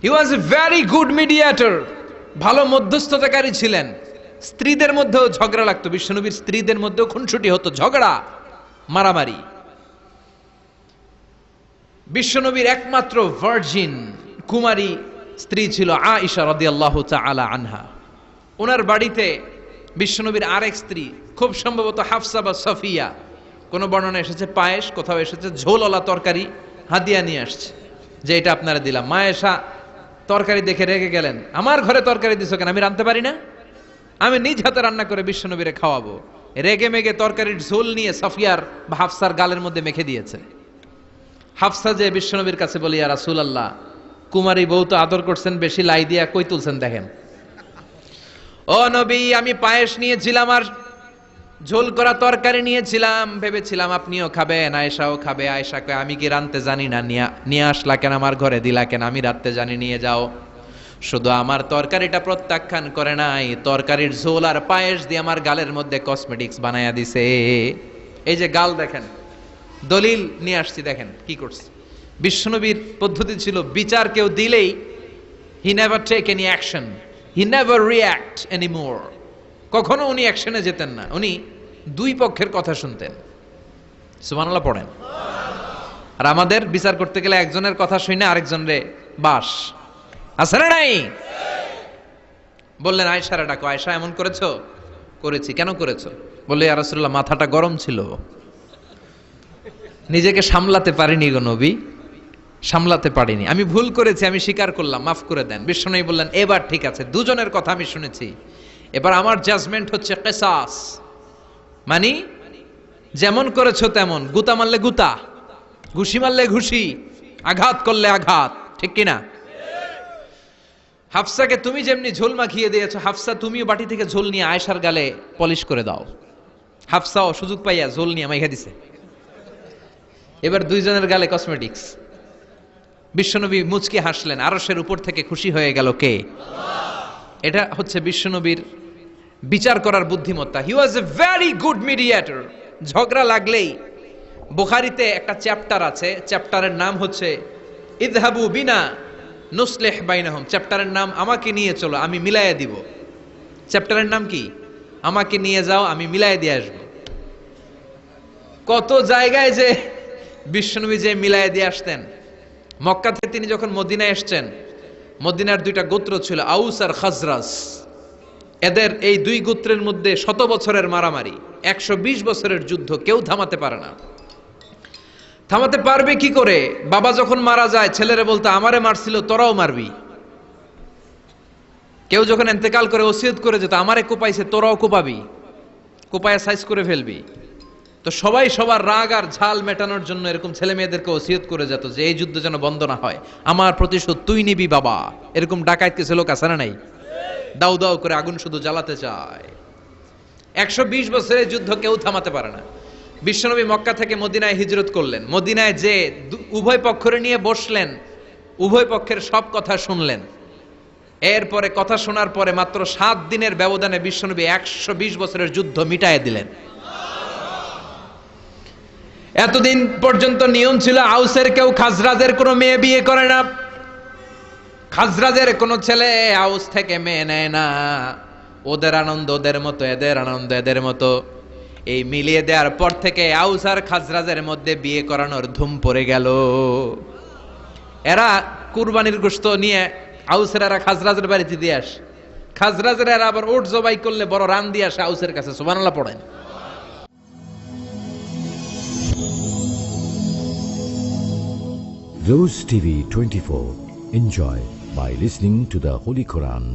He was a very good mediator, ভালো মধ্যস্থতাকারী ছিলেন। স্ত্রীদের মধ্যেও ঝগড়া লাগতো, বিশ্বনবীর স্ত্রীদের মধ্যেও খুনসুটি হতো, ঝগড়া মারামারি। বিশ্বনবীর একমাত্র ভার্জিন কুমারী স্ত্রী ছিল আয়েশা রাদিয়াল্লাহু তাআলা আনহা। ওনার বাড়িতে বিশ্বনবীর আরেক স্ত্রী, খুব সম্ভবত হাফসা বা সফিয়া, কোন বর্ণনা এসেছে পায়েস, কোথাও এসেছে ঝোলওয়ালা তরকারি হাদিয়া নিয়ে আসছে, যে এটা আপনারা দিলাম। মা আয়েশা তরকারি দেখে রেগে গেলেন, আমার ঘরে তরকারি দিছো কেন, আমি রাঁধতে পারি না? আমি নিজ হাতে রান্না করে বিশ্বনবীরে খাওয়াবো। রেগে মেগে তরকারির ঝোল নিয়ে সফিয়ার বা হাফসার গালের মধ্যে মেখে দিয়েছে। হাফসা যে বিশ্বনবীর কাছে বলি, ইয়া রাসূলুল্লাহ, কুমারী বউ তো আদর করছেন বেশি, লাই দিয়া কই তুলছেন দেখেন। ও নবী, আমি পায়েস নিয়েছিলাম আর ঝোল করা তরকারি নিয়েছিলাম, ভেবেছিলাম আপনিও খাবেন, আয়েশাও খাবে। আয়েশা কয়, আমি কি রাঁধতে জানি না, নিয়ে আসলা কেন আমার ঘরে, দিলা কেন? আমি রাঁধতে জানি, নিয়ে যাও। শুধু আমার তরকারিটা প্রত্যাখ্যান করে নাই, তরকারির ঝোল আর পায়েস দিয়ে আমার গালের মধ্যে কসমেটিক্স বানায়া দিছে। এই যে গাল দেখেন, দলিল নিয়ে আসছি, দেখেন কি করছে। বিশ্বনবীর পদ্ধতি ছিল, বিচার কেউ দিলেই he never take any action, he never react anymore. কখনো উনি অ্যাকশনে যেতেন না, উনি দুই পক্ষের কথা শুনতেন। সুবহানাল্লাহ পড়েন। আর আমাদের বিচার করতে গেলে একজনের কথা শুনে আরেকজনরে বাস আছে না নাই? বললেন আয়েশারে ডাকো। আয়েশা, এমন করেছো? করেছি। কেন করেছো? বললে, ইয়া রাসূলুল্লাহ, মাথাটা গরম ছিল, নিজেকে সামলাতে পারিনি গো নবী, সামলাতে পারিনি, আমি ভুল করেছি, আমি স্বীকার করলাম, মাফ করে দেন। বিশ্বনবী বললেন, এবার ঠিক আছে, দুজনের কথা আমি শুনেছি, এবার আমার জাজমেন্ট হচ্ছে কিসাস, মানে যেমন করেছো তেমন, গুতা মারলে গুতা, ঘুষি মারলে ঘুষি, আঘাত করলে আঘাত, ঠিক কিনা? হাফসাকে তুমি যেমনি ঝোল মাখিয়ে দিয়েছো, হাফসা তুমিও বাটি থেকে ঝোল নিয়ে আয়েশার গালে পলিশ করে দাও। হাফসাও সুযোগ পাইয়া ঝোল নিয়ে মাইখা দিছে। এবার দুইজনের গালে কসমেটিক্স। বিশ্বনবী মুচকি হাসলেন, আরশের উপর থেকে খুশি হয়ে গেল কে? এটা হচ্ছে বিশ্বনবীর বিচার করার বুদ্ধিমত্তা। হি ওয়াজ এ ভেরি গুড মিডিয়েটর। ঝগড়া লাগলেই, বুখারীতে একটা চ্যাপ্টার আছে, চ্যাপ্টারের নাম হচ্ছে ইযহাবু বিনা নুসলিহ বাইনাহুম। চ্যাপ্টারের নাম আমাকে নিয়ে চলো, আমি মিলাইয়া দিব। চ্যাপ্টারের নাম কি? আমাকে নিয়ে যাও, আমি মিলাইয়া দিয়ে আসবো। কত জায়গায় যে বিশ্বনবী যে মিলাইয়া দিয়ে আসতেন। মক্কা থেকে তিনি যখন মদিনায় এসছেন, মদিনার দুইটা গোত্র ছিল, আউস আর খাজরাজ। এদের এই দুই গোত্রের মধ্যে 100 বছরের মারামারি, 120 বছরের যুদ্ধ, কেউ থামাতে পারে না। থামাতে পারবে কি করে? বাবা যখন মারা যায়, ছেলেরা বলতো, আমারে মারছিল, তোরাও মারবি। কেউ যখন ইন্তেকাল করে ওসিয়ত করে যেত, আমারে কোপাইছে, তোরাও কোপাবি, কোপায়া সাইজ করে ফেলবি। তো সবাই সবার রাগ আর ঝাল মেটানোর জন্য এরকম ছেলে মেয়েদেরকে ওসিয়ত করে যেত যে এই যুদ্ধ যেন বন্ধ না হয়, আমার প্রতিশোধ তুই নিবি বাবা। এরকম ডাকাত কিছু লোক আছে না নাই? দাউ দাউ করে আগুন শুধু জ্বালাতে চায়। 120 বছরের যুদ্ধ কেউ থামাতে পারে না। বিশ্বনবী মক্কা থেকে মদিনায় হিজরত করলেন। মদিনায় যে উভয় পক্ষরে নিয়ে বসলেন, উভয় পক্ষের সব কথা শুনলেন। এরপরে কথা শোনার পরে মাত্র 7 দিনের ব্যবধানে বিশ্বনবী 120 বছরের যুদ্ধ মিটায়ে দিলেন। এতদিন পর্যন্ত নিয়ম ছিল, আউসের কেউ খাজরাজের কোনো মেয়ে বিয়ে করে না, খাজরাজের কোনো ছেলে আউস থেকে মেয়ে নেয় না। ওদের আনন্দ ওদের মতো, এদের আনন্দ এদের মতো। এই মিলিয়ে দেওয়ার পর থেকে আউস আর খাজরাজের মধ্যে বিয়ে করানোর ধুম পড়ে গেল। এরা কুরবানির গোশত নিয়ে আউসের এরা খাজরাজের বাড়িতে দিয়ে আসে, খাজরাজের এরা আবার ওট জবাই করলে বড় রান দিয়ে আসে আউসের কাছে। সুবহানাল্লাহ পড়েন। Rose TV 24. Enjoy by listening to the Holy Quran.